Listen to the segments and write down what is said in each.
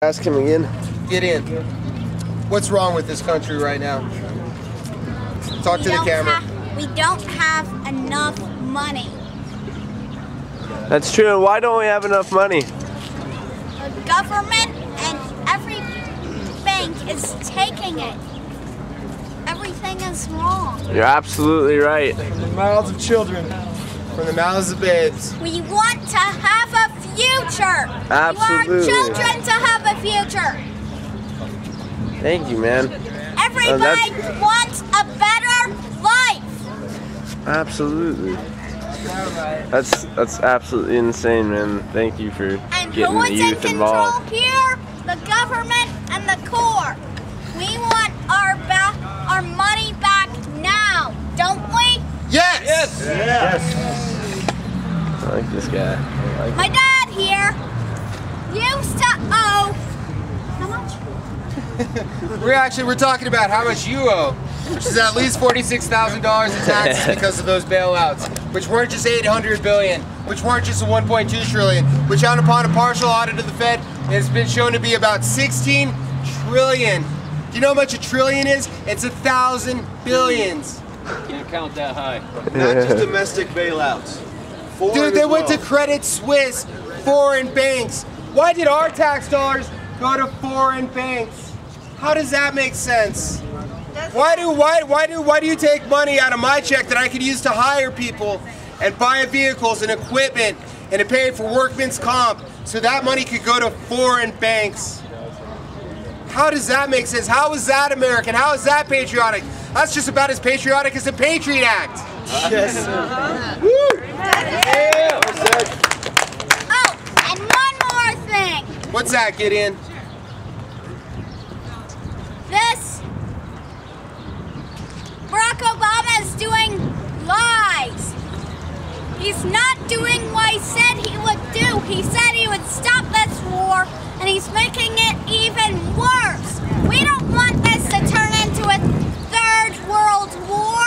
Ask him again. Get in. What's wrong with this country right now? Talk to the camera. We don't have enough money. That's true. Why don't we have enough money? The government and every bank is taking it. Everything is wrong. You're absolutely right. From the mouths of children, from the mouths of babes. We want to have a future. Absolutely. We want children to have a future. Thank you, man. Everybody wants a better life. Absolutely. That's absolutely insane, man. Thank you for getting the youth involved. Here, the government and the Corps. We want our money back now, don't we? Yes. Yes. Yes. I like this guy. My dad here used to owe how much? We're talking about how much you owe, which is at least $46,000 in taxes because of those bailouts, which weren't just $800 billion, which weren't just a $1.2 trillion, which upon a partial audit of the Fed has been shown to be about 16 trillion. Do you know how much a trillion is? It's 1,000 billions. Can't count that high. Not just domestic bailouts. Dude, they went to Credit Suisse, foreign banks. Why did our tax dollars go to foreign banks? How does that make sense? Why do you take money out of my check that I could use to hire people and buy vehicles and equipment and to pay for workman's comp so that money could go to foreign banks? How does that make sense? How is that American? How is that patriotic? That's just about as patriotic as the Patriot Act. Yes. Woo! Yeah. Oh, and one more thing. What's that, Gideon? This Barack Obama is doing lies. He's not doing what he said he would do. He said he would stop this war, and he's making it even worse. We don't want this to turn into a third world war.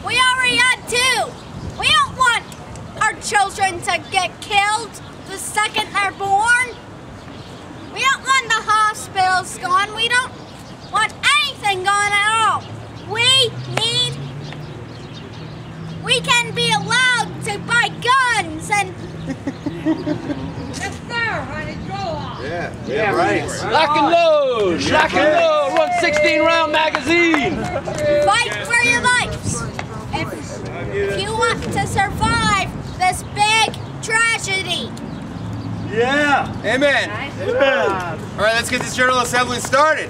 We already had two. We don't want our children to get killed the second they're born. We don't want the hospitals gone. We don't want anything gone at all. We can be allowed to buy guns and Yeah, right. Lock and load. Lock and load. Run 16-round magazine. fight for your lives. If you want to survive this big tragedy. Yeah. Amen. All right, let's get this General Assembly started.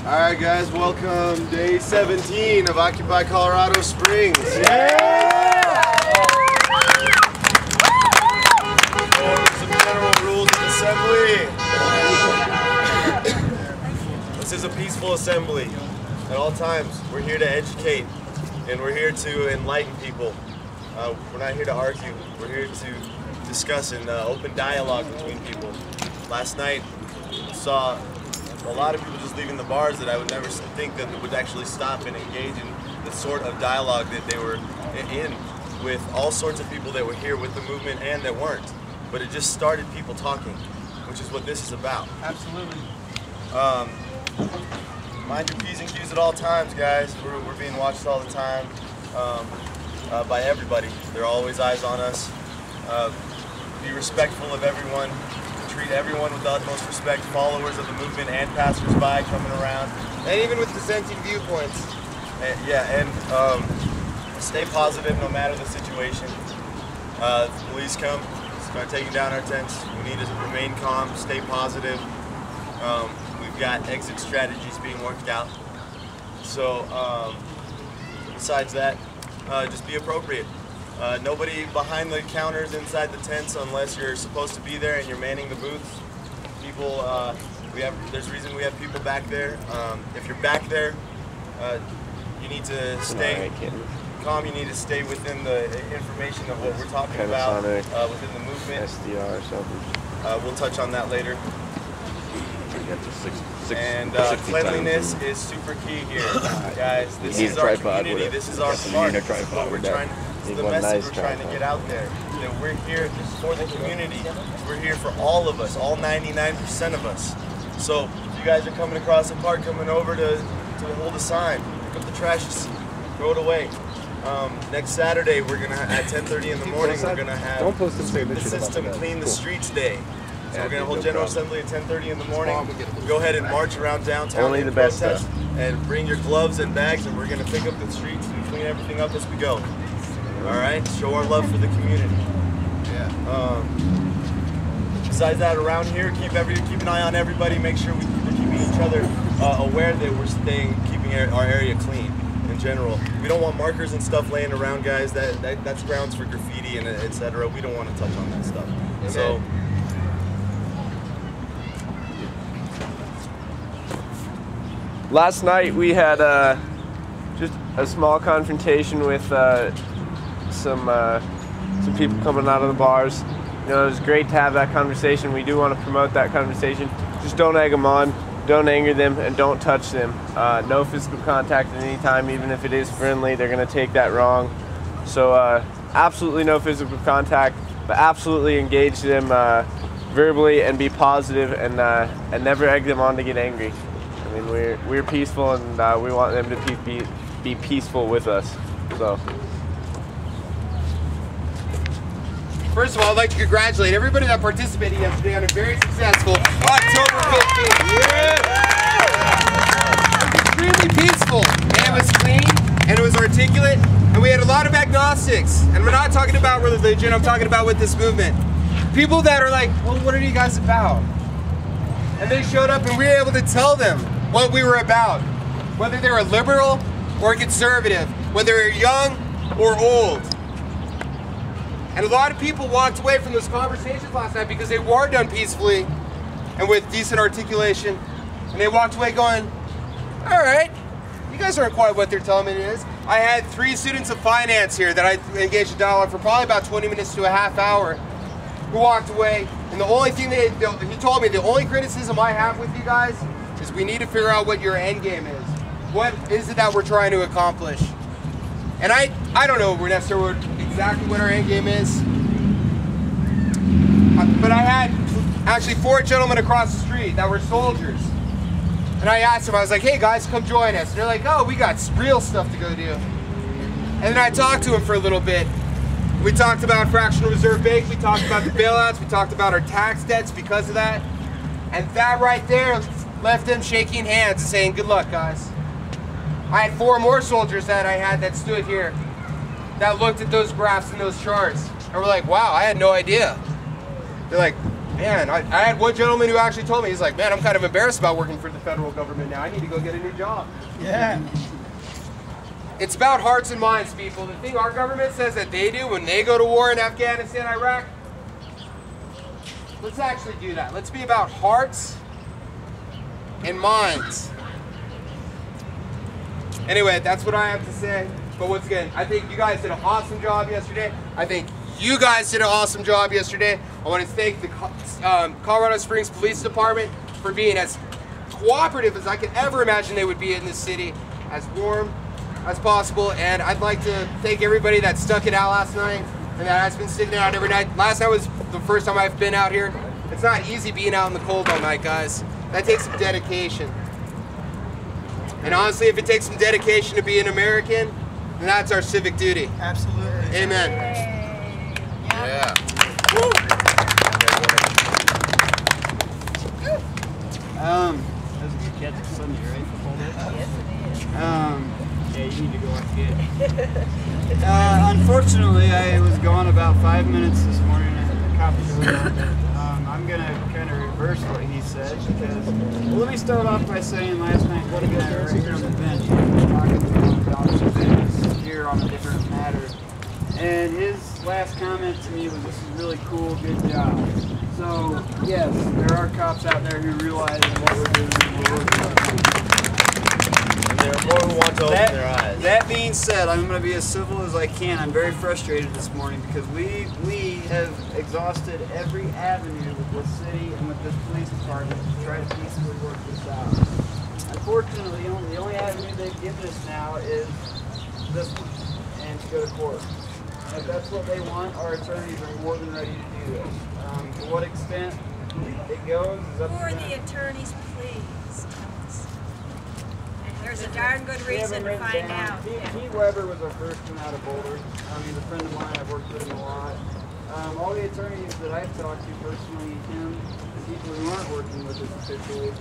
All right, guys, welcome day 17 of Occupy Colorado Springs. Yeah. Some general rules of assembly. This is a peaceful assembly. At all times, we're here to educate and we're here to enlighten people. We're not here to argue. We're here to discuss and open dialogue between people. Last night, saw a lot of people just leaving the bars that I would never think that would actually stop and engage in the sort of dialogue that they were in with all sorts of people that were here with the movement and that weren't. But it just started people talking, which is what this is about. Absolutely. Mind your P's and Q's at all times, guys. We're being watched all the time by everybody. There are always eyes on us. Be respectful of everyone. Treat everyone with the utmost respect, followers of the movement and passers-by coming around. And even with dissenting viewpoints. And stay positive no matter the situation. If the police come, start taking down our tents. We need to remain calm, stay positive. We've got exit strategies being worked out. So besides that, just be appropriate. Nobody behind the counters inside the tents unless you're supposed to be there and you're manning the booths. People, there's a reason we have people back there. If you're back there, you need to stay calm. You need to stay within the information of what we're talking about within the movement. SDR, we'll touch on that later. And cleanliness is super key here, guys. This is our community. This is our park. This is what we're trying. This is the message we're trying to get out there. that we're here for the community. We're here for all of us, all 99% of us. So if you guys are coming across the park, coming over to hold a sign, pick up the trash, throw it away. Next Saturday, we're gonna at 10:30 in the morning. We're gonna have the system clean the streets day. So we're gonna hold General Assembly at 10:30 in the morning. Go ahead and march around downtown. Only the best stuff. And bring your gloves and bags, and we're gonna pick up the streets and clean everything up as we go. All right, show our love for the community. Yeah. Besides that, around here, keep an eye on everybody. Make sure we're keeping each other aware that we're keeping our area clean. In general, we don't want markers and stuff laying around, guys. That's grounds for graffiti and etc. We don't want to touch on that stuff. Okay. So. Last night we had just a small confrontation with some people coming out of the bars. You know, it was great to have that conversation. We do want to promote that conversation. Just don't egg them on, don't anger them, and don't touch them. No physical contact at any time, even if it is friendly. They're going to take that wrong. So absolutely no physical contact, but absolutely engage them verbally and be positive, and never egg them on to get angry. I mean, we're peaceful, and we want them to be peaceful with us. So. First of all, I'd like to congratulate everybody that participated yesterday on a very successful October 15th. Extremely peaceful, and it was clean, and it was articulate, and we had a lot of agnostics. And we're not talking about religion, I'm talking about with this movement. People that are like, well, what are you guys about? And they showed up, and we were able to tell them what we were about. Whether they were liberal or conservative, whether they were young or old. And a lot of people walked away from those conversations last night because they were done peacefully and with decent articulation. And they walked away going, all right, you guys aren't quite what they're telling me it is. I had 3 students of finance here that I engaged in dialogue for probably about 20 minutes to a half hour who walked away. And the only thing he told me, the only criticism I have with you guys is we need to figure out what your end game is. What is it that we're trying to accomplish? And I don't know necessarily exactly what our end game is, but I had actually 4 gentlemen across the street that were soldiers, and I asked them, I was like, hey guys, come join us. And they're like, oh, we got real stuff to go do. And then I talked to them for a little bit. We talked about fractional reserve bank, we talked about the bailouts, we talked about our tax debts because of that, and that right there left them shaking hands and saying, good luck guys. I had 4 more soldiers that stood here that looked at those graphs and those charts and were like, wow, I had no idea. They're like, man, I had one gentleman who actually told me, he's like, man, I'm kind of embarrassed about working for the federal government now. I need to go get a new job. Yeah. It's about hearts and minds, people. The thing our government says that they do when they go to war in Afghanistan, Iraq, let's actually do that. Let's be about hearts and minds. Anyway, that's what I have to say. But once again, I think you guys did an awesome job yesterday. I think you guys did an awesome job yesterday. I want to thank the Colorado Springs Police Department for being as cooperative as I could ever imagine they would be in this city, as warm as possible. And I'd like to thank everybody that stuck it out last night and that has been sitting out every night. Last night was the first time I've been out here. It's not easy being out in the cold all night, guys. That takes some dedication. And honestly, if it takes some dedication to be an American, then that's our civic duty. Absolutely. Amen. Yeah. That's a good catch. Sunday, right? Yes, it is. Yeah, you need to go and get. Unfortunately, I was gone about 5 minutes this morning, and the cops showed up. I'm gonna kind of reverse what he said because, well, let me start off by saying last night, what a guy right here on the bench, talking to him about business here on a different matter, and his last comment to me was, "This is really cool, good job." So yes, there are cops out there who realize what we're doing and what we're doing. There are more who want to open their eyes. That being said, I'm going to be as civil as I can. I'm very frustrated this morning because we have exhausted every avenue with this city and with this police department to try to peacefully work this out. Unfortunately, the only avenue they've given us now is this one, and to go to court. if that's what they want, our attorneys are more than ready to do this. To what extent it goes is up to them. Who are the attorneys, please? There's a darn good reason to find out. Pete Weber was our first one out of Boulder. He's a friend of mine. I've worked with him a lot. All the attorneys that I've talked to personally, him, the people who aren't working with us officially,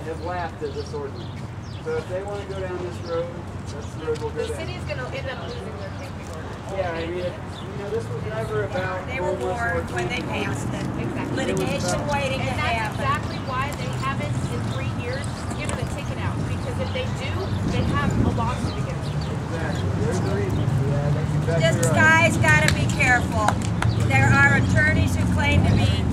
have laughed at this ordinance. So if they want to go down this road, that's the road we'll go down. The city's going to end up losing their camping ordinance. Yeah, I mean, this was never about. They were warned when they passed it. Exactly. Litigation waiting to And that's happen. exactly why they haven't, in 3 years, given a ticket out. Because if they do, they have a lawsuit against them. Exactly. There's a reason for that. That's exactly This right. guy's got to be careful. There are attorneys who claim to be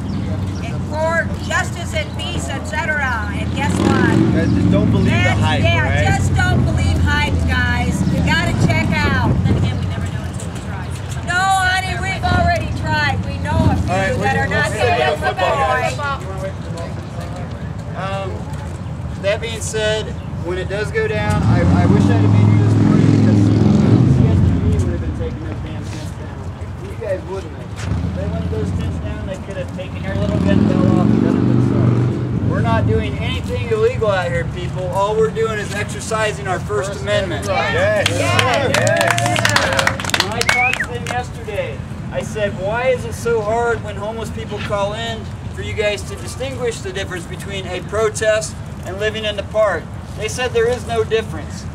for justice and peace, etc. And guess what? Guys, just don't believe the hype, Yeah, right? just don't believe hype, guys. You got to check out. Then again, we never know until we try. So No, honey, we've already tried. We know a few that are not getting the point. That being said, when it does go down, I wish I had been here this morning because CSTV would have been taking those damn tents down. You guys wouldn't have. If they wanted those tents down, they could have taken your little gun bell off and done it themselves. We're not doing anything illegal out here, people. All we're doing is exercising our First Amendment. Yes. When I talked to them yesterday, I said, why is it so hard when homeless people call in for you guys to distinguish the difference between a protest and living in the park? They said there is no difference.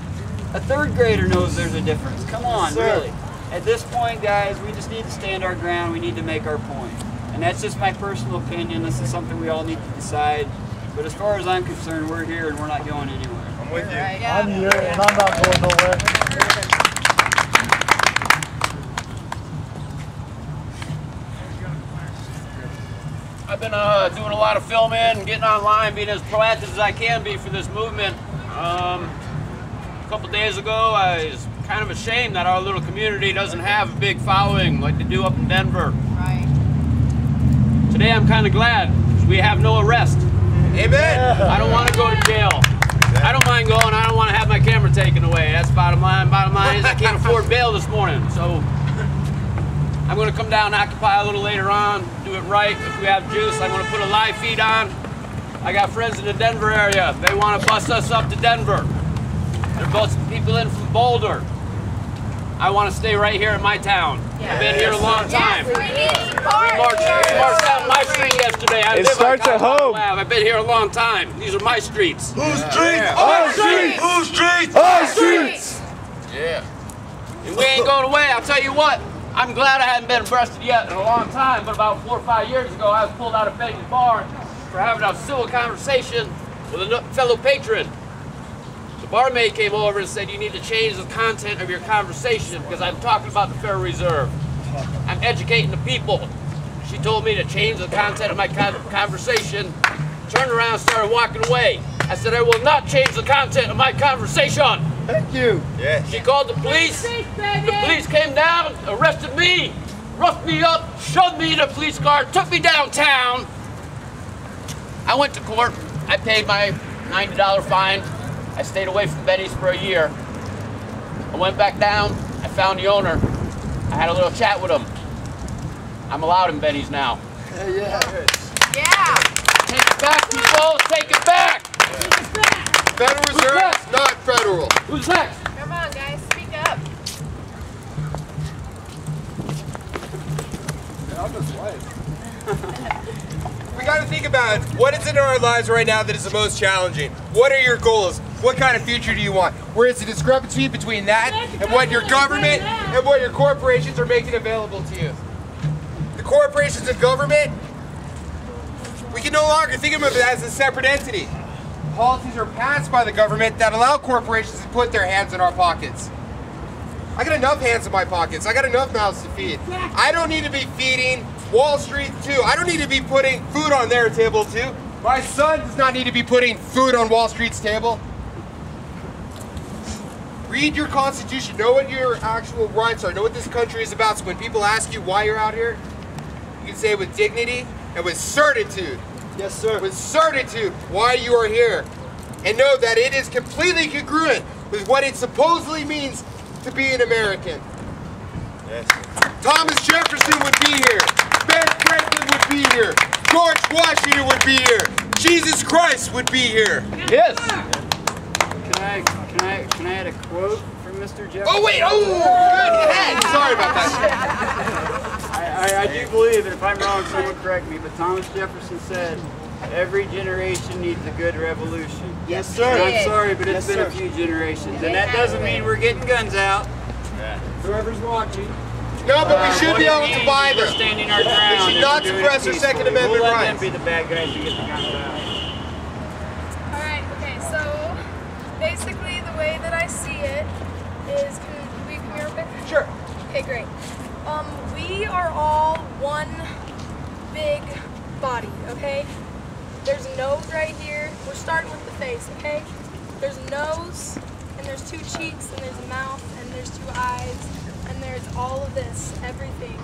A third grader knows there's a difference. Come on, really. At this point, guys, we just need to stand our ground. We need to make our point. And that's just my personal opinion. This is something we all need to decide. But as far as I'm concerned, we're here and we're not going anywhere. I'm with you. I'm here and I'm not going nowhere. I've been doing a lot of filming and getting online, being as proactive as I can be for this movement. A couple days ago, I was kind of ashamed that our little community doesn't have a big following like they do up in Denver. Right. Today, I'm kind of glad because we have no arrest. Amen. I don't want to go to jail. I don't mind going. I don't want to have my camera taken away. That's bottom line. Bottom line is I can't afford bail this morning, so I'm going to come down and occupy a little later on, do it right. If we have juice, I'm going to put a live feed on. I got friends in the Denver area. They want to bus us up to Denver. They're both people in from Boulder. I want to stay right here in my town. Yeah. I've been here a long time. We need We support. marched down my street yesterday. I It live on starts at Colorado home. Ave. I've been here a long time. These are my streets. Whose streets? Our streets! Whose streets? Our streets! Yeah. And we ain't going away. I'll tell you what. I'm glad I hadn't been arrested yet in a long time, but about 4 or 5 years ago, I was pulled out of Benny's bar for having a civil conversation with a fellow patron. The barmaid came over and said, you need to change the content of your conversation because I'm talking about the Federal Reserve. I'm educating the people. She told me to change the content of my conversation, turned around and started walking away. I said, I will not change the content of my conversation. Thank you. Yeah. She called the police. The police came down, arrested me, roughed me up, shoved me in a police car, took me downtown. I went to court. I paid my $90 fine. I stayed away from Benny's for a year. I went back down. I found the owner. I had a little chat with him. I'm allowed in Benny's now. Yeah. Take it back, people. Take it back. Federal Reserve, not federal. Who's next? Come on, guys. Speak up. We got to think about what is in our lives right now that is the most challenging. What are your goals? What kind of future do you want? Where is the discrepancy between that and what your government and what your corporations are making available to you? The corporations and government, we can no longer think of it as a separate entity. Policies are passed by the government that allow corporations to put their hands in our pockets. I got enough hands in my pockets. I got enough mouths to feed. I don't need to be feeding Wall Street too. I don't need to be putting food on their table too. My son does not need to be putting food on Wall Street's table. Read your Constitution. Know what your actual rights are. Know what this country is about. So when people ask you why you're out here, you can say with dignity and with certitude. Yes, sir. With certitude why you are here. And know that it is completely congruent with what it supposedly means to be an American. Yes. Thomas Jefferson would be here. Ben Franklin would be here. George Washington would be here. Jesus Christ would be here. Yes. Can I add a quote from Mr. Jefferson? Oh wait! Oh, good head. Sorry about that. I do believe, and if I'm wrong, someone correct me, but Thomas Jefferson said, every generation needs a good revolution. Yes, sir. And I'm sorry, but it's Yes, been a sir. few generations, and that doesn't mean we're getting guns out. Whoever's watching. No, but we should be able to buy We're them. standing our They ground. should not and doing suppress it their Second peacefully. Amendment We'll let rights. them be the bad guys to get the guns out. Alright, okay, so basically the way that I see it is, can we come here a bit? Sure. Okay, great. We are all one big body, okay? There's a nose right here. We're starting with the face, okay? There's a nose, and there's two cheeks, and there's a mouth, and there's two eyes, and there's all of this, everything.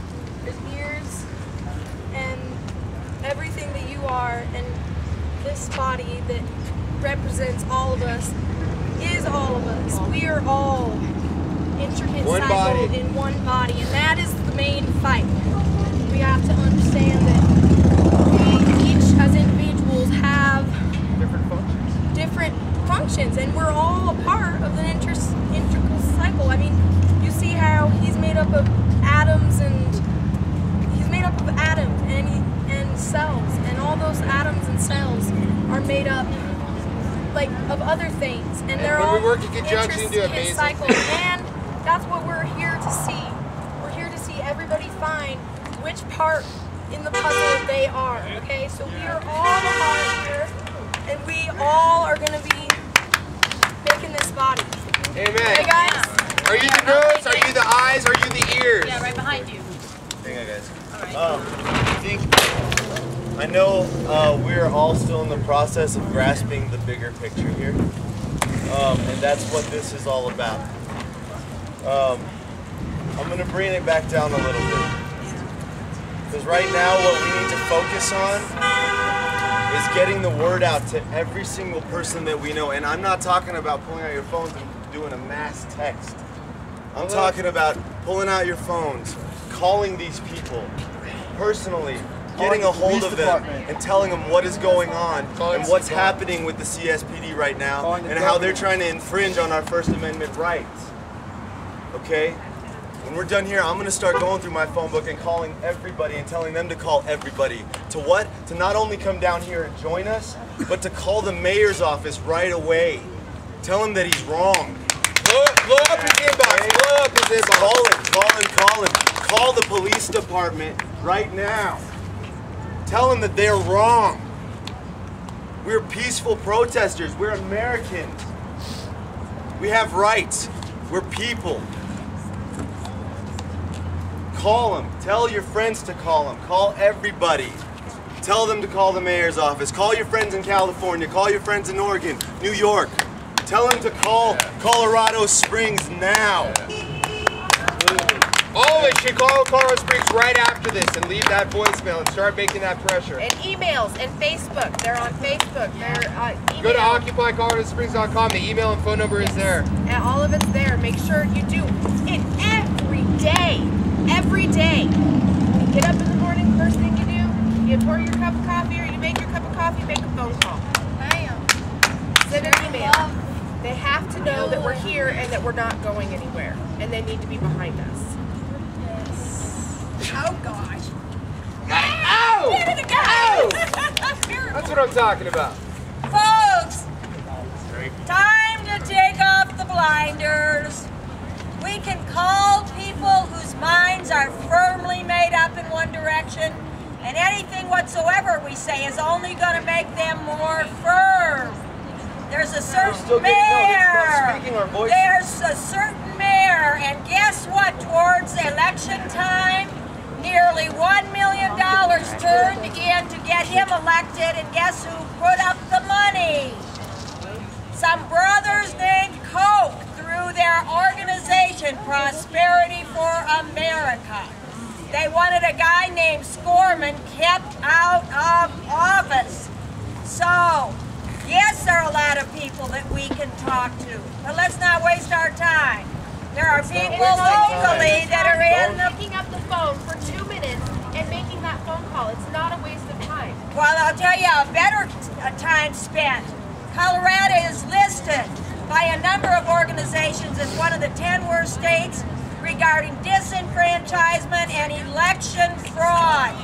There's ears, and everything that you are, and this body that represents all of us is all of us. We are all intricate cycle in one body, and that is the main fight. We have to understand that we each as individuals have different functions, and we're all a part of the integral cycle. I mean, you see how he's made up of atoms, and cells, and all those atoms and cells are made up like of other things, and they're all when we work in conjunction, do intricate cycle, and that's what we're here to see. We're here to see everybody find which part in the puzzle they are, okay? So we are all a part here, and we all are going to be making this body. Amen. Okay, guys? Are you the nose? Are you the eyes? Are you the ears? Yeah, right behind you. Hang on, guys. All right. I know we're all still in the process of grasping the bigger picture here, and that's what this is all about. I'm going to bring it back down a little bit, because right now what we need to focus on is getting the word out to every single person that we know, and I'm not talking about pulling out your phones and doing a mass text. I'm talking about pulling out your phones, calling these people personally, getting a hold of them and telling them what is going on and what's happening with the CSPD right now and how they're trying to infringe on our First Amendment rights. Okay? When we're done here, I'm going to start going through my phone book and calling everybody and telling them to call everybody. To what? To not only come down here and join us, but to call the mayor's office right away. Tell him that he's wrong. Blow up his inbox. Blow up his inbox. Call him. Call the police department right now. Tell them that they're wrong. We're peaceful protesters. We're Americans. We have rights. We're people. Call them. Tell your friends to call them. Call everybody. Tell them to call the mayor's office. Call your friends in California. Call your friends in Oregon, New York. Tell them to call Colorado Springs now. All of us should call Colorado Springs right after this and leave that voicemail and start making that pressure. And emails and Facebook. They're on Facebook. They're email. Go to OccupyColoradoSprings.com. The email and phone number is there. And all of it's there. Make sure you do it every day. Every day. You get up in the morning, first thing you do, you pour your cup of coffee, or you make your cup of coffee, make a phone call. Send an email. They have to know that we're here and that we're not going anywhere. And they need to be behind us. Oh gosh. Ow! Ow! That's what I'm talking about. Folks, time to take off the blinders. We can call people whose minds are firmly made up in one direction, and anything whatsoever we say is only going to make them more firm. There's a certain mayor. There's a certain mayor, and guess what? Towards election time, nearly $1 million turned in to get him elected, and guess who put up the money? Some brothers named Koch through their organization, Prosperity for America. They wanted a guy named Scorman kept out of office. So, yes, there are a lot of people that we can talk to, but let's not waste our time. There are people locally that are in the... Picking up the phone for 2 minutes and making that phone call. It's not a waste of time. Well, I'll tell you a better time spent. Colorado is listed by a number of organizations as one of the 10 worst states regarding disenfranchisement and election fraud.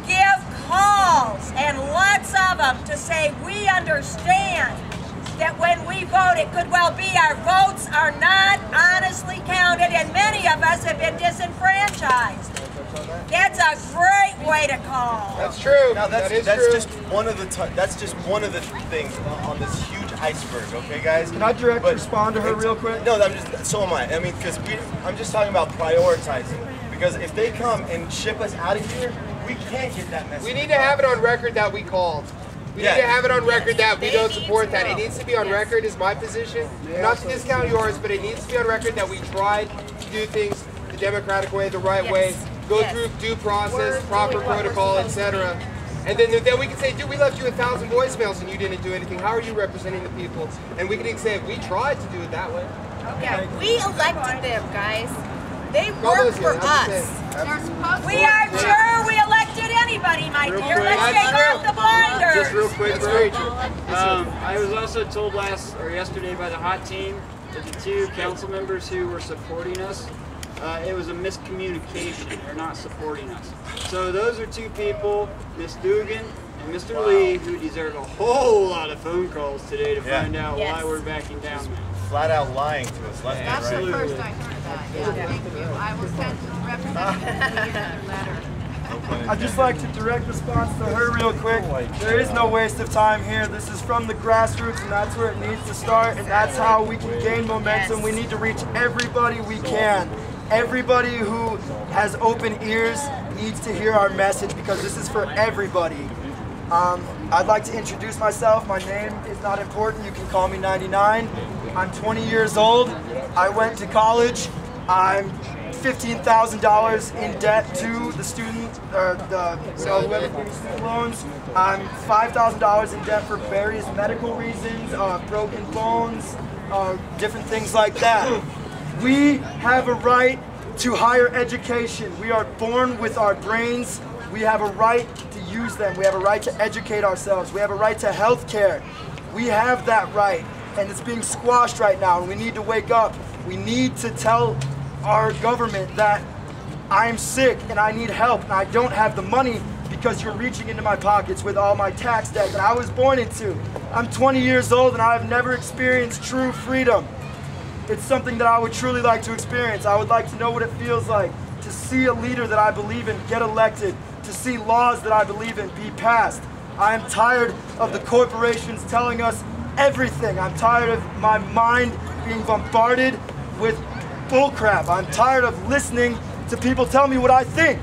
Give calls, and lots of them, to say we understand that when we vote, it could well be our votes are not honestly counted, and many of us have been disenfranchised. That's a great way to call. That's true. Now that's true. just one of the things on this huge iceberg. Okay, guys. Can I respond to her real quick? No, so am I. I mean, because I'm just talking about prioritizing. Because if they come and ship us out of here, we can't get that message. We need to have it on record that we called. We need to have it on record that we don't support that. It needs to be on record, is my position. Not to discount yours, but it needs to be on record that we tried to do things the democratic way, the right way, go through due process, proper protocol, etc. And then we can say, dude, we left you 1,000 voicemails and you didn't do anything. How are you representing the people? And we can say, we tried to do it that way. Yeah, we elected them, guys. They work for us. We aren't sure we elected anybody, my dear. Let's take off the blinders. Just real quick, I was also told yesterday by the hot team that the 2 council members who were supporting us, it was a miscommunication. They're not supporting us. So those are 2 people, Ms. Dugan and Mr. Lee, who deserve a whole lot of phone calls today to find out why we're backing down. Flat out lying to us. That's the first I heard that. Yeah, thank you. I will send Representative Lee a letter. I'd just like to direct response to her real quick. There is no waste of time here. This is from the grassroots, and that's where it needs to start, and that's how we can gain momentum. We need to reach everybody we can. Everybody who has open ears needs to hear our message, because this is for everybody. I'd like to introduce myself. My name is not important. You can call me 99. I'm 20 years old. I went to college. I'm $15,000 in debt to the student, whoever gave me student loans. I'm $5,000 in debt for various medical reasons, broken bones, different things like that. We have a right to higher education. We are born with our brains. We have a right to use them. We have a right to educate ourselves. We have a right to health care. We have that right, and it's being squashed right now, and we need to wake up. We need to tell our government that I'm sick and I need help and I don't have the money because you're reaching into my pockets with all my tax debt that I was born into. I'm 20 years old and I've never experienced true freedom. It's something that I would truly like to experience. I would like to know what it feels like to see a leader that I believe in get elected, to see laws that I believe in be passed. I am tired of the corporations telling us everything. I'm tired of my mind being bombarded with bullcrap. I'm tired of listening to people tell me what I think.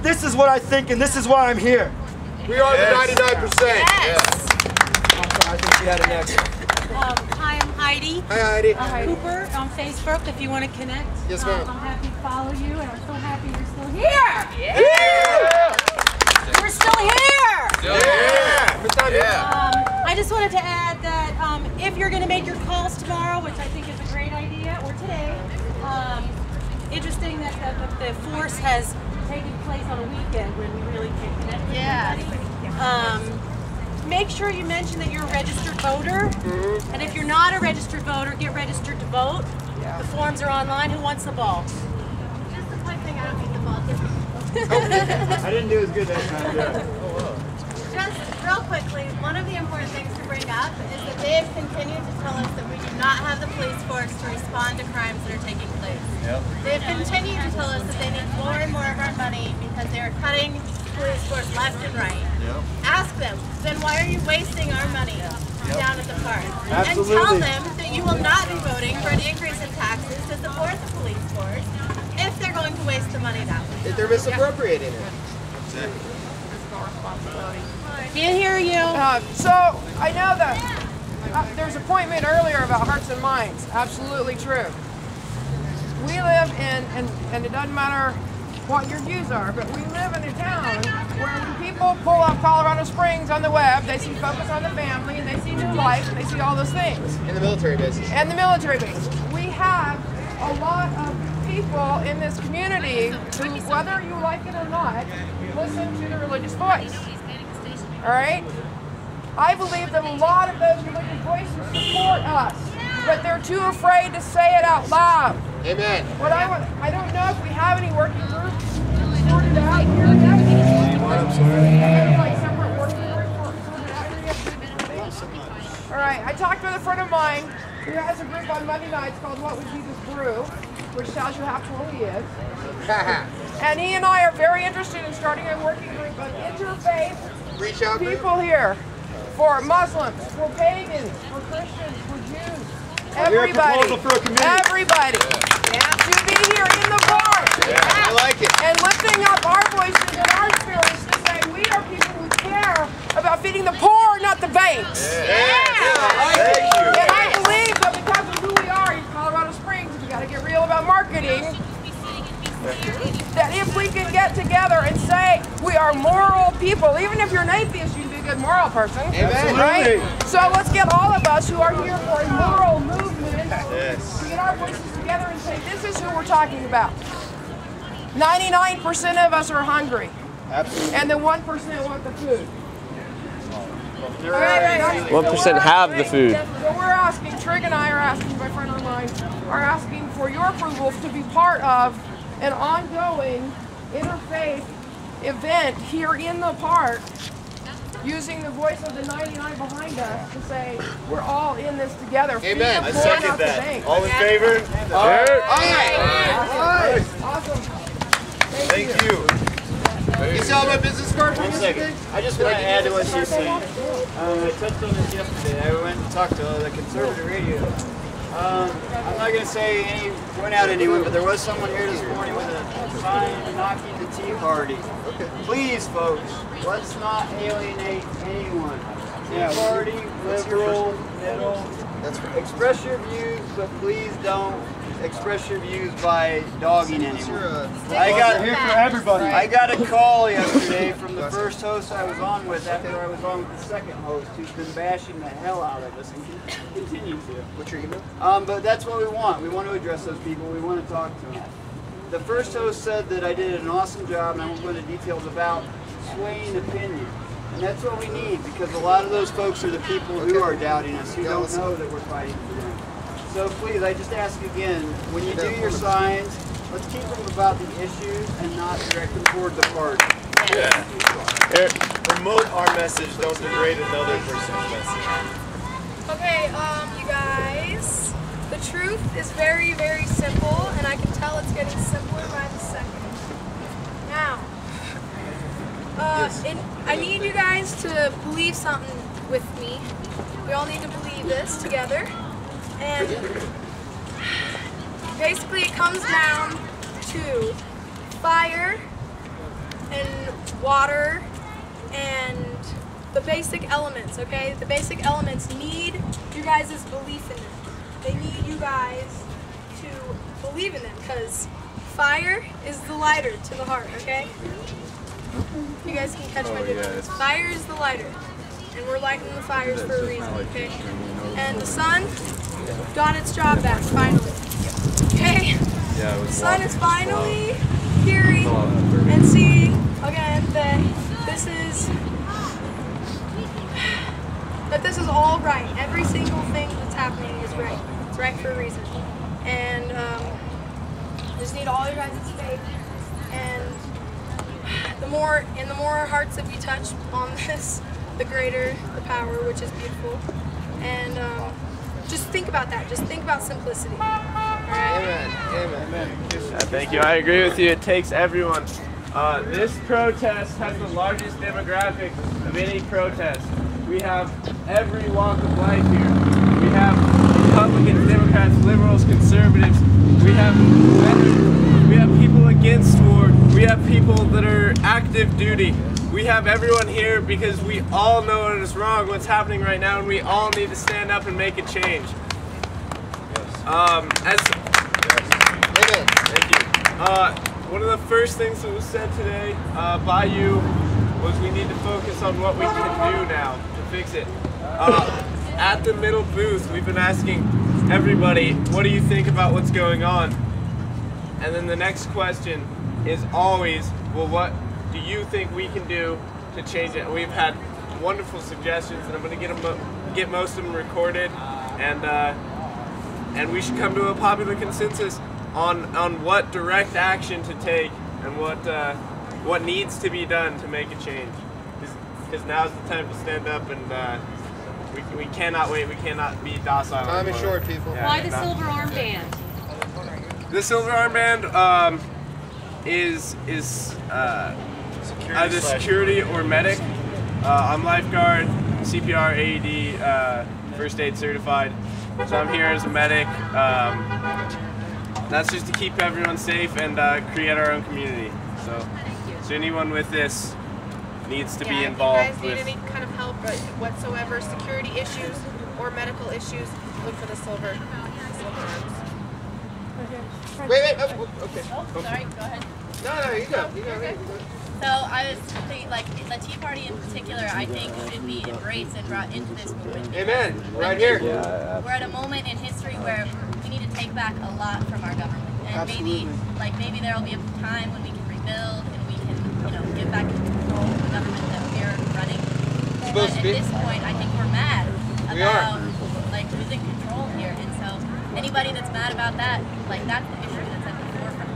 This is what I think, and this is why I'm here. We are the 99%. Yes. I think she had it next. Hi, I'm Heidi. Hi, Heidi. Cooper on Facebook, if you want to connect. Yes, ma'am. I'm happy to follow you, and I'm so happy you're still here. Yeah! We're still here. Yeah! I just wanted to add that if you're going to make your calls tomorrow, which I think is a great idea, or today, interesting that the force has taken place on a weekend when we really can't connect with anybody. Make sure you mention that you're a registered voter, and if you're not a registered voter, get registered to vote. The forms are online. Who wants the ball? Just a quick thing, I don't need the ball. I didn't do as good that time. Just real quickly, one of the important things to bring up is that they have continued to tell us that we do not have the police force to respond to crimes that are taking place. They've continued to tell us that they need more and more of our money because they are cutting police force left and right. Ask them, then why are you wasting our money down at the park? Absolutely. And tell them that you will not be voting for an increase in taxes to support the police force if they're going to waste the money that way. If they're misappropriating it. Can't hear you. So I know that there's a point made earlier about hearts and minds. Absolutely true. We live in, and it doesn't matter what your views are, but we live in a town where when people pull up Colorado Springs on the web, they see Focus on the Family, and they see New Life, and they see all those things. And the military bases. And the military bases. We have a lot of people in this community who, whether you like it or not, listen to the religious voice. All right? I believe that a lot of those religious voices support us, but they're too afraid to say it out loud. Amen. What I don't know if we have any working groups sorted out here yet. Like separate working groups sorted out here yet. All right, I talked with a friend of mine who has a group on Monday nights called What Would Jesus Brew, which tells you how cool he is. And he and I are very interested in starting a working group of interfaith people here. For Muslims, for pagans, for Christians, for Jews, everybody, to be here in the bar, I like it, and lifting up our voices and our spirits to say we are people who care about feeding the poor, not the banks. And I believe that because of who we are in Colorado Springs, we got to get real about marketing. That if we can get together and say we are moral people, even if you're an atheist, you can be a good moral person. Amen. Right? So let's get all of us who are here for a moral movement to get our voices together and say this is who we're talking about. 99% of us are hungry. Absolutely. And the 1% want the food. 1% have the food. So we're asking, Trig and I are asking, my friend of mine, are asking for your approval to be part of an ongoing interfaith event here in the park, using the voice of the 99 behind us to say we're all in this together. Amen. I second that. All in favor? Aye. Awesome. Thank you. You saw my business card? 1 second. I just want to add to what she's saying. I touched on this yesterday. I went and talked to the conservative radio. I'm not going to say point out anyone, but there was someone here this morning with a sign knocking the Tea Party. Please, folks, let's not alienate anyone. Tea Party, liberal, middle. Express your views, but please don't express your views by dogging anyone. I got a call yesterday from the first host I was on with after I was on with the second host, who's been bashing the hell out of us and continue to. What's your email? But that's what we want. We want to address those people. We want to talk to them. The first host said that I did an awesome job, and I won't go into details about swaying opinion. And that's what we need, because a lot of those folks are the people who are doubting us, who don't know that we're fighting for them. So please, I just ask again, when you do your signs, let's keep them about the issues and not direct them toward the party. Promote our message, don't degrade another person's message. Okay, you guys, the truth is very, very simple, and I can tell it's getting simpler by the second. Now, I need you guys to believe something with me. We all need to believe this together. And basically it comes down to fire and water and the basic elements, okay? The basic elements need you guys' belief in them. They need you guys to believe in them, because fire is the lighter to the heart, okay? You guys can catch my difference. Fire is the lighter, and we're lighting the fires for a reason, okay? And the sun got its job back, finally. Okay? The sun is finally hearing and seeing again that this is all right. Every single thing that's happening is right. It's right for a reason. And I just need all you guys' faith. And the more hearts that we touch on this, the greater the power, which is beautiful. And just think about that. Just think about simplicity. All right? Amen. Thank you. I agree with you. It takes everyone. This protest has the largest demographic of any protest. We have every walk of life here. We have Republicans, Democrats, liberals, conservatives. We have people against war. We have people that are active duty. We have everyone here because we all know it is wrong what's happening right now, and we all need to stand up and make a change. Thank you. One of the first things that was said today by you was we need to focus on what we can do now to fix it. At the middle booth, we've been asking, everybody, what do you think about what's going on? And then the next question is always, well, what do you think we can do to change it? We've had wonderful suggestions, and I'm going to get most of them recorded, and we should come to a popular consensus on what direct action to take and what needs to be done to make a change. Because now's the time to stand up, and we cannot wait. We cannot be docile. Time is short, people. Yeah, Why the silver armband? The silver armband is either security or medic. I'm lifeguard, CPR, AED, first aid certified. So I'm here as a medic. That's just to keep everyone safe and create our own community. So anyone with this needs to be involved. If you guys need any kind of help whatsoever, security issues or medical issues, look for the silver arms. Wait, oh, okay. Oh, sorry, go ahead. No, you go. So I was thinking, like, the Tea Party in particular, I think should be embraced and brought into this movement. Amen. Right here. We're at a moment in history where we need to take back a lot from our government, and maybe there will be a time when we can rebuild and we can, give back control to the government that we're running. But at this point, I think we're mad about losing control here, and so anybody that's mad about that, that's the issue that's at the forefront.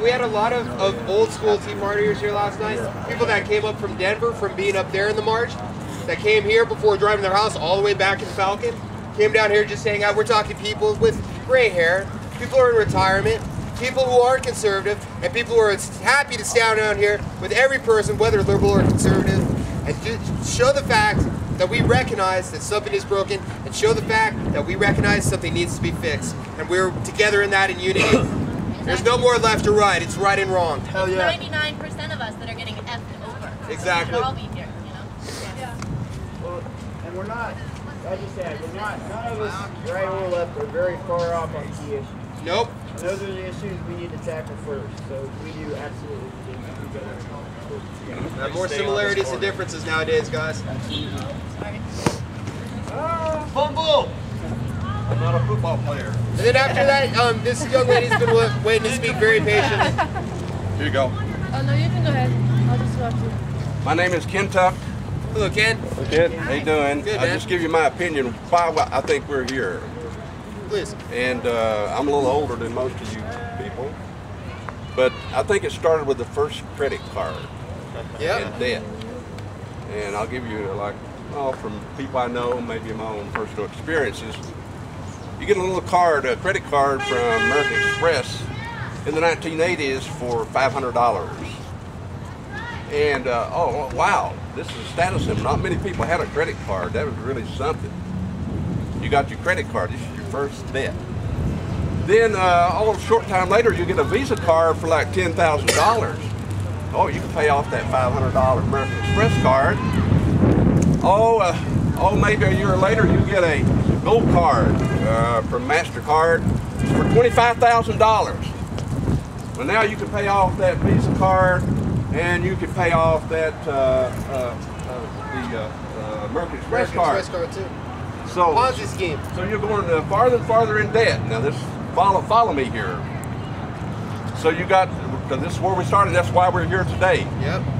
We had a lot of old school Tea Partiers here last night. People that came up from Denver from being up there in the march, that came here before driving their house all the way back in Falcon, came down here just to hang out. We're talking people with gray hair, people who are in retirement, people who are conservative, and people who are happy to stand down here with every person, whether liberal or conservative, and to show the fact that we recognize that something is broken, and show the fact that we recognize something needs to be fixed. And we're together in that in unity. There's no more left or right, it's right and wrong. Hell yeah. 99% of us that are getting effed over. Exactly. We should all be here, Yeah. Well, and we're not, like you said, none of us, right or left, are very far off on key issues. Nope. And those are the issues we need to tackle first. So we do absolutely need to do together. More similarities than differences nowadays, guys. Fumble! I'm not a football player. And then after that, this young lady's been waiting to speak very patiently. Here you go. Oh, no, you can go ahead. I'll just watch you. My name is Ken Tuck. Hello, Ken. Hello, Ken. How you doing? Good, I'll man. just give you my opinion why I think we're here. Please. And I'm a little older than most of you people, but I think it started with the first credit card and debt. And I'll give you from people I know, maybe my own personal experiences. You get a little card, a credit card from American Express in the 1980s for $500. And oh wow, this is a status symbol. Not many people had a credit card. That was really something. You got your credit card. This is your first debt. Then a short time later, you get a Visa card for like $10,000. Oh, you can pay off that $500 American Express card. Oh, maybe a year later, you get a gold card from MasterCard for $25,000. Well, now you can pay off that Visa card, and you can pay off that American Express card. Too. So, Ponzi scheme. So you're going farther and farther in debt. Now this, follow me here. So you got, because this is where we started, that's why we're here today.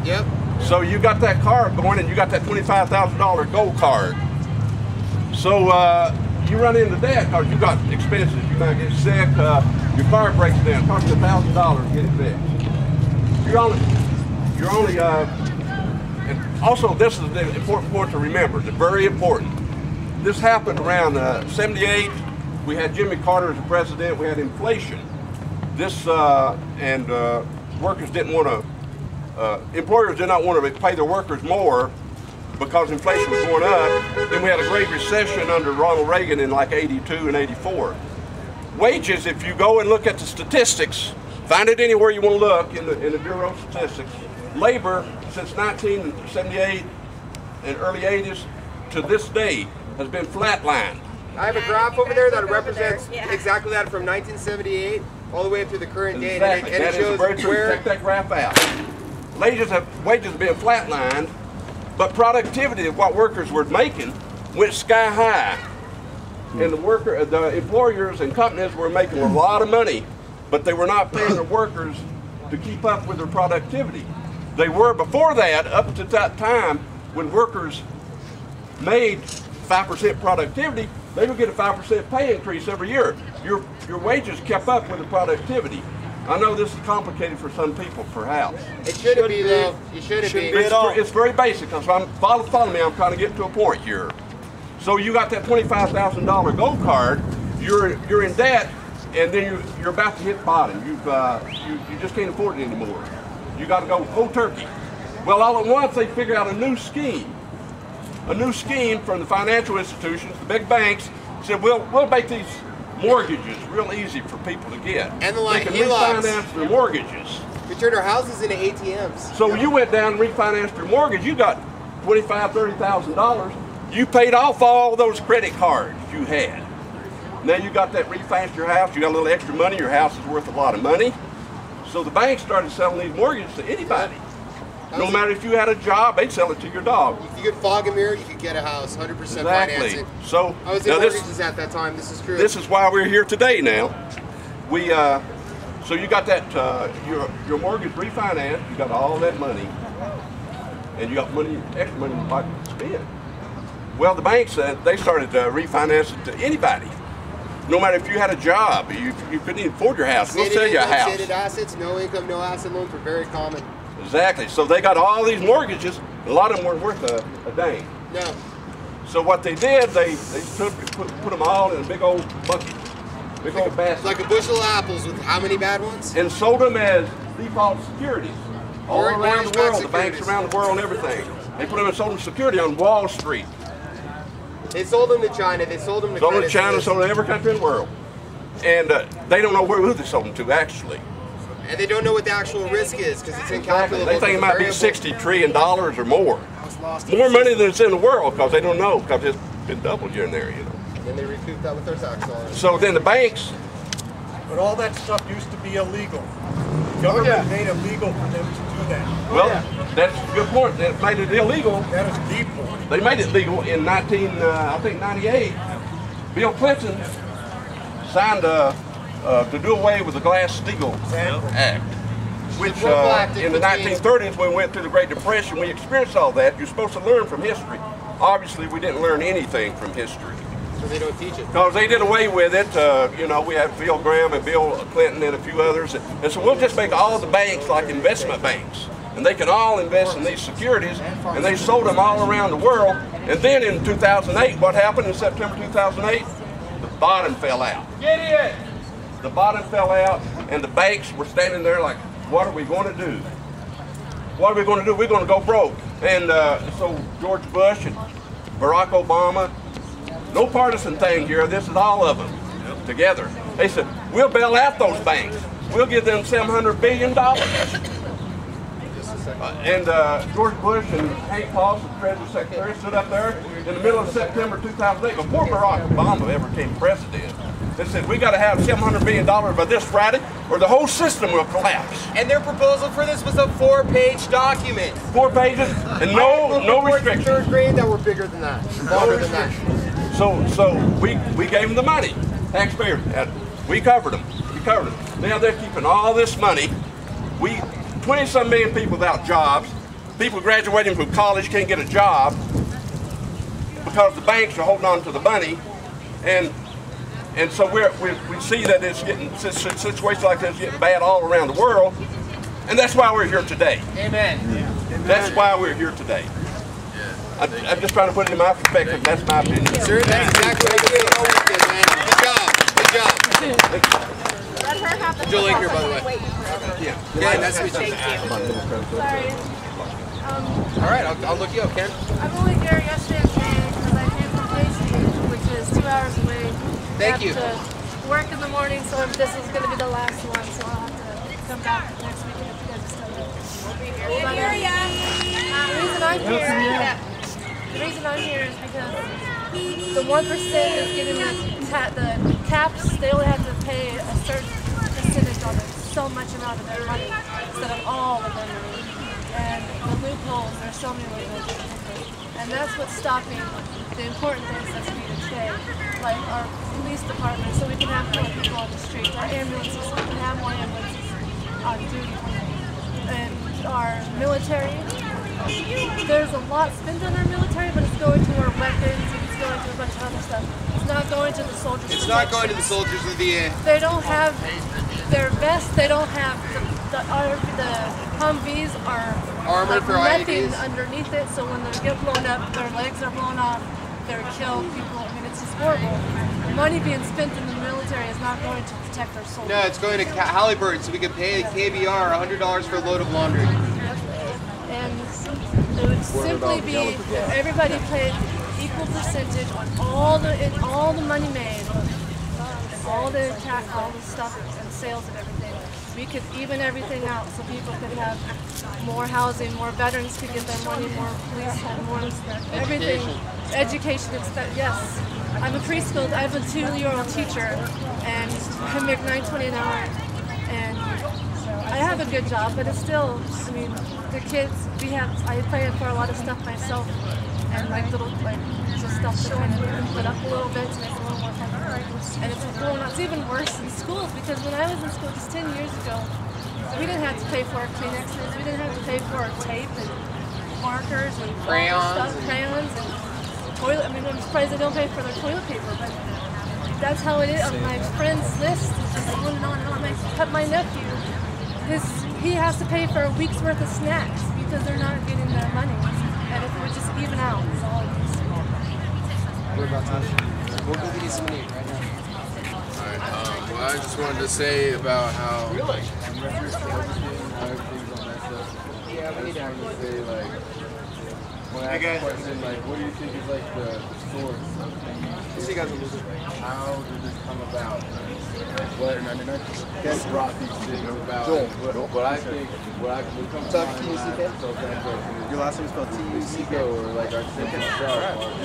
Yep. So you got that card going, and you got that $25,000 gold card. So you run into debt because you got expenses. You might get sick, your car breaks down, costs you $1,000 to get it fixed. You're only, and also this is the important point to remember, it's very important. This happened around 78. We had Jimmy Carter as the president. We had inflation. This workers didn't want to. Employers did not want to pay their workers more because inflation was going up. Then we had a great recession under Ronald Reagan in like '82 and '84. Wages, if you go and look at the statistics, find it anywhere you want to look in the Bureau of Statistics. Labor since 1978 and early '80s to this day has been flatlined. I have a graph over there that represents exactly that from 1978 all the way up to the current date. Exactly. And it shows where. Check that graph out. Wages have been flatlined, but productivity of what workers were making went sky high. and the employers and companies were making a lot of money, but they were not paying their workers to keep up with their productivity. They were before that, up to that time, when workers made 5% productivity, they would get a 5% pay increase every year. Your wages kept up with the productivity. I know this is complicated for some people, perhaps. It shouldn't be, though. It shouldn't be. It's very basic. So follow me. I'm trying to get to a point here. So you got that $25,000 gold card. You're in debt, and then you're about to hit bottom. You just can't afford it anymore. You got to go cold turkey. Well, all at once they figure out a new scheme. A new scheme from the financial institutions, the big banks, said we'll make these mortgages real easy for people to get. And they can refinance their mortgages. We turned our houses into ATMs. So you went down and refinanced your mortgage. You got $25,000, $30,000. You paid off all those credit cards you had. Now you got that refinanced your house. You got a little extra money. Your house is worth a lot of money. So the banks started selling these mortgages to anybody. No matter if you had a job, they'd sell it to your dog. If you could fog a mirror, you could get a house, 100% financing. So I was in mortgages at that time. This is true. This is why we're here today. Now, so you got that your mortgage refinanced. You got all that money, and you got extra money in the pocket to spend. Well, the banks they started refinancing to anybody. No matter if you had a job, you couldn't even afford your house. We'll sell you a house. Stated assets, no income, no asset loans were very common. Exactly. So they got all these mortgages. A lot of them weren't worth a dang. No. So what they did, they put them all in a big old bucket, big old basket. Like a bushel of apples with how many bad ones? And sold them as default securities all around the world. The banks around the world and everything. They put them and sold them security on Wall Street. They sold them to China. They sold them to Sold them to China. Sold them to every country in the world. And they don't know who they sold them to actually. And they don't know what the actual risk is because it's incalculable. They think it might be $60 trillion or more. More money than it's in the world because they don't know because it's been doubled here and there, you know. And then they recoup that with their tax dollars. So then the banks. But all that stuff used to be illegal. The government made it legal for them to do that. Well, that's a good point. They made it illegal. That is the point. They made it legal in 98. Bill Clinton signed to do away with the Glass-Steagall Act, which in the 1930s, when we went through the Great Depression, we experienced all that. You're supposed to learn from history. Obviously, we didn't learn anything from history. So they don't teach it. Because they did away with it. You know, we had Bill Graham and Bill Clinton and a few others. And so we'll just make all the banks like investment banks. And they can all invest in these securities. And they sold them all around the world. And then in 2008, what happened in September 2008? The bottom fell out. Get it! The bottom fell out, and the banks were standing there like, what are we going to do? What are we going to do? We're going to go broke. And so George Bush and Barack Obama, no partisan thing here, this is all of them together. They said, we'll bail out those banks. We'll give them $700 billion. And George Bush and Hank Paul, the Treasury Secretary, stood up there in the middle of September 2008, before Barack Obama ever became president. They said, we got to have $700 billion by this Friday, or the whole system will collapse. And their proposal for this was a 4-page document. 4 pages, and no restrictions. Third grade that were bigger than that, longer than that. So we gave them the money. Taxpayers, we covered them. We covered them. Now they're keeping all this money. 20-some million people without jobs. People graduating from college can't get a job because the banks are holding on to the money, and so we see that it's getting situations like this getting bad all around the world, and that's why we're here today. Amen. That's why we're here today. I'm just trying to put it in my perspective. That's my opinion. Sir, that's exactly what you did, man. Good job. Joe Laker, by the way. Yeah, that's what you. Sorry. All right, I'll look you up, Ken. I'm only here yesterday and today because I came from Casey, which is 2 hours away. Thank you. I have to work in the morning, so this is going to be the last one, so I'll have to come back next weekend if you guys are still there. We'll be here. The reason I'm here is because the 1% is getting the caps. They only have to pay a certain percentage on it, so much amount of their money instead of all of their money. And the loopholes, there's so many loopholes. And that's what's stopping the important things that's needed today. like our police department, so we can have more people on the street, our ambulances, so we can have more ambulances on duty, and our military. There's a lot spent on our military, but it's going to our weapons, and it's going to a bunch of other stuff. It's not going to the soldiers. It's not going to the soldiers of the air. They don't have their vests. They don't have the Humvees are armored for nothing IEDs underneath it. So when they get blown up, their legs are blown off. They're killed. People. I mean, it's just horrible. The money being spent in the military is not going to protect our soldiers. No, it's going to Halliburton, so we can pay KBR $100 for a load of laundry. And it would simply be if everybody paid equal percentage on all the money made, all the tax, all the stuff and sales and everything. We could even everything out so people could have more housing, more veterans could get their money, more police, more everything. Education, yes. I'm a preschool, I have a 2-year-old teacher and I make $9.20 an hour and I have a good job, but it's still, I mean, the kids, I pay for a lot of stuff myself and like little, just stuff to kind of put up a little bit to make it a little more fun. And it's going on. It's even worse in schools because when I was in school just 10 years ago, we didn't have to pay for our Kleenexes, we didn't have to pay for our tape and markers and crayons and toilet. I mean, I'm surprised they don't pay for their toilet paper, but that's how it is. On my friend's list, it's just on and on and on. My nephew, he has to pay for a week's worth of snacks because they're not getting their money. And if it would just even out, it's all it is. What about Tasha? We'll go get you some meat right now. Alright, well, I just wanted to say about how everything's all messed up. Yeah, we need to say, like, when I ask a question, like, what do you think is, like, the source of things? How did this come about? What brought these things about? What I think, what comes to mind when I ask myself that question is, your last name is spelled T-U-C-K, or, like, our central sharp, like,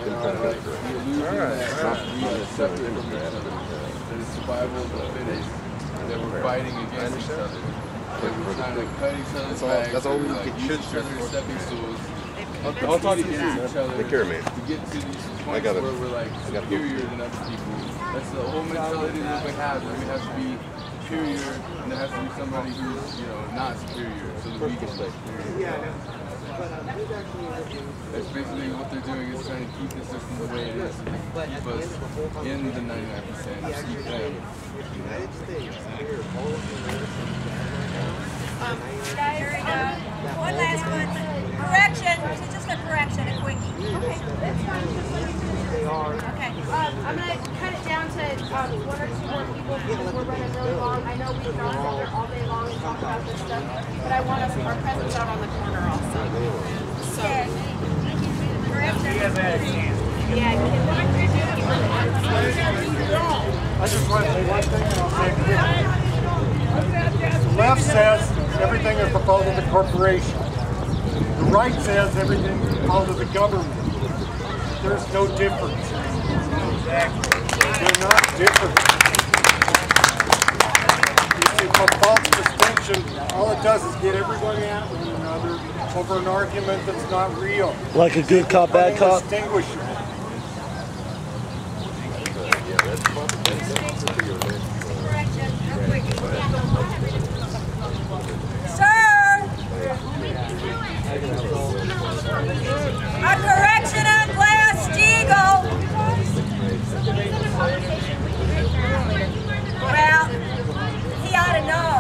the illusion that we are separate from each other, that it's survival of the fittest, that we're fighting against each other, that we're trying to cut each other's backs, that's all we like, use each other's stepping stools, I'll talk to you soon, each other take care of me. to get to these points where we're like superior than other people. That's the whole mentality that we have. That we have to be superior, and there has to be somebody who's, you know, not superior, so that we can stay superior. That's basically what they're doing, is trying to keep the system the way it is, keep us in the 99%, keep them. One last one. Correction. Just a correction, a quickie. Okay, that's fine. Okay. I'm going to cut it down to 1 or 2 more people because we're running really long. I know we can all sit here all day long and talk about this stuff, but I want our presence out on the corner also. So, correction. Yeah, I just want to say one thing and I'll say it quickly. The left says everything is proposed to the corporation. The right says everything is proposed to the government. There's no difference. They're not different. It's a false distinction. All it does is get everybody at one another over an argument that's not real. Like a good cop, bad cop? Indistinguishable. Sir! A correction on Glass-Steagall. Well, he ought to know.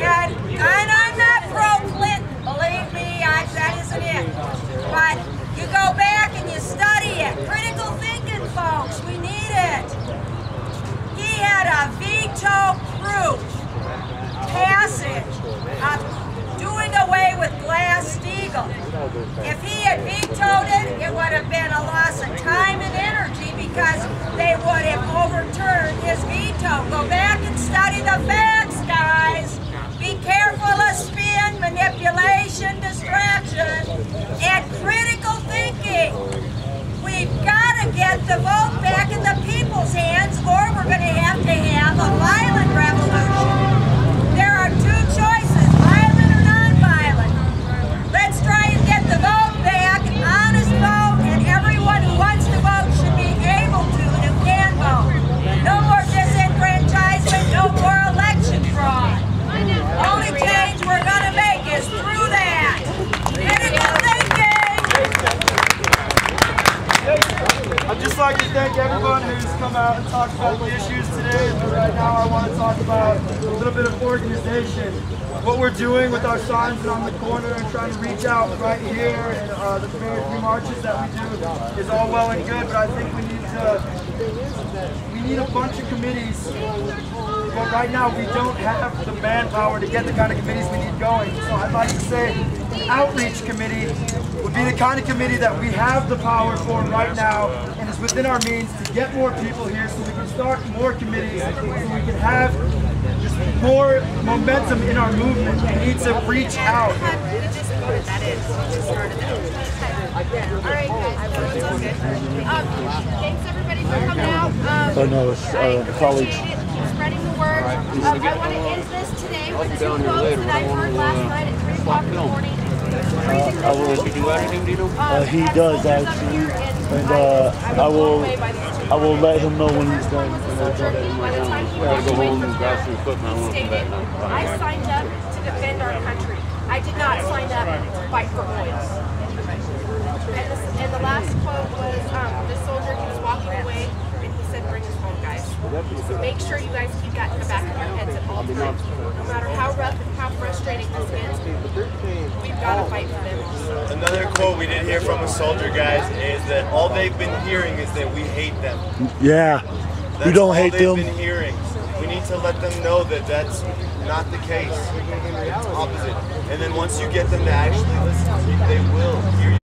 And I'm not pro-Clinton, believe me, that isn't it. But you go back and you study it. Critical thinking, folks, we need it. He had a veto-proof passage of doing away with Glass-Steagall. If he had vetoed it, it would have been a loss of time and energy because they would have overturned his veto. Go back and study the facts, guys. Be careful of spin, manipulation, distraction, and critical thinking. We've got to get the vote back in the people's hands, or we're going to have a violent revolution. There are 2 choices, violent or non-violent. Let's try and get the vote back, an honest vote, and everyone who wants to vote should be just like to thank everyone who's come out and talked about the issues today. But right now I want to talk about a little bit of organization. What we're doing with our signs and on the corner and trying to reach out right here and the very few marches that we do is all well and good, but I think we need a bunch of committees. But right now we don't have the manpower to get the kind of committees we need going. So I'd like to say an outreach committee would be the kind of committee that we have the power for right now and is within our means to get more people here so we can start more committees, so we can have just more momentum in our movement. We need to reach out. We just voted that in. We just started that. All right, guys. Thanks everybody for coming out. Oh no, it's colleagues. Spreading the word. I want to end this today with two quotes that I heard last night at 3 o'clock in the morning. He does actually, and I will let him know when he's done. By the time he walked away from there, he stated, I signed up to defend our country. I did not sign up to fight for oils. And the last quote was this soldier, he was walking away and he said, bring us home, guys. So make sure you guys keep that in the back of your heads at all times. No matter how rough and how frustrating this is, we've got to fight for them also. Another quote we did hear from a soldier, guys, is that all they've been hearing is that we hate them. Yeah, we don't hate them. That's all they've been hearing. We need to let them know that that's not the case. It's opposite. And then once you get them to actually listen, they will hear you.